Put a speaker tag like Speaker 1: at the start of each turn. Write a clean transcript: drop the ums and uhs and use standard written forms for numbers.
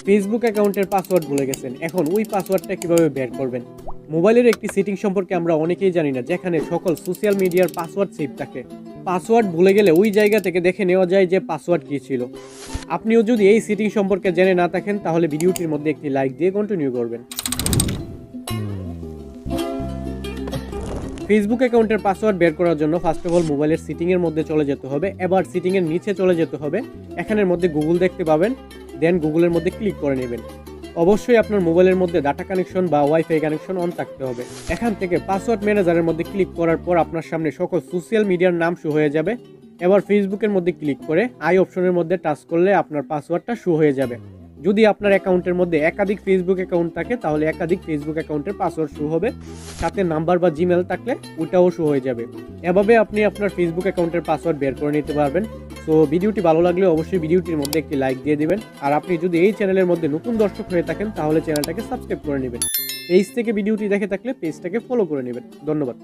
Speaker 1: Facebook অ্যাকাউন্টের password ভুলে গেছেন, এখন ওই পাসওয়ার্ডটা কিভাবে বের করবেন? মোবাইলের একটি সেটিং সম্পর্কে আমরা অনেকেই জানি না, যেখানে সকল সোশ্যাল মিডিয়ার পাসওয়ার্ড সেভ থাকে। পাসওয়ার্ড ভুলে গেলে ওই জায়গা থেকে দেখে নেওয়া যায় যে পাসওয়ার্ড কী ছিল। আপনিও যদি এই সেটিং সম্পর্কে জেনে না থাকেন তাহলে ভিডিওটির মধ্যে একটি লাইক দিয়ে কন্টিনিউ করবেন। ফেসবুক অ্যাকাউন্টের পাসওয়ার্ড বের করার জন্য ফার্স্ট অফ অল মোবাইলের সেটিংয়ের মধ্যে চলে যেতে হবে। এবার সেটিংয়ের নিচে চলে যেতে হবে, এখানের মধ্যে গুগল দেখতে পাবেন, দেন গুগলের মধ্যে ক্লিক করে নেবেন। অবশ্যই আপনার মোবাইলের মধ্যে ডাটা কানেকশন বা ওয়াইফাই কানেকশন অন থাকতে হবে। এখান থেকে পাসওয়ার্ড ম্যানেজারের মধ্যে ক্লিক করার পর আপনার সামনে সকল সোশ্যাল মিডিয়ার নাম শো হয়ে যাবে। এবার ফেসবুকের মধ্যে ক্লিক করে আই অপশনের মধ্যে টাচ করলে আপনার পাসওয়ার্ডটা শো হয়ে যাবে। যদি আপনার অ্যাকাউন্টের মধ্যে একাধিক ফেসবুক অ্যাকাউন্ট থাকে তাহলে একাধিক ফেসবুক অ্যাকাউন্টের পাসওয়ার্ড শো হবে, সাথে নাম্বার বা জিমেল থাকলে ওটাও শো হয়ে যাবে। এভাবে আপনি আপনার ফেসবুক অ্যাকাউন্টের পাসওয়ার্ড বের করে নিতে পারবেন। সো ভিডিওটি ভালো লাগলে অবশ্যই ভিডিওটির মধ্যে একটি লাইক দিয়ে দিবেন। আর আপনি যদি এই চ্যানেলের মধ্যে নতুন দর্শক হয়ে থাকেন তাহলে চ্যানেলটাকে সাবস্ক্রাইব করে নেবেন। পেজ থেকে ভিডিওটি দেখে থাকলে পেজটাকে ফলো করে নেবেন। ধন্যবাদ।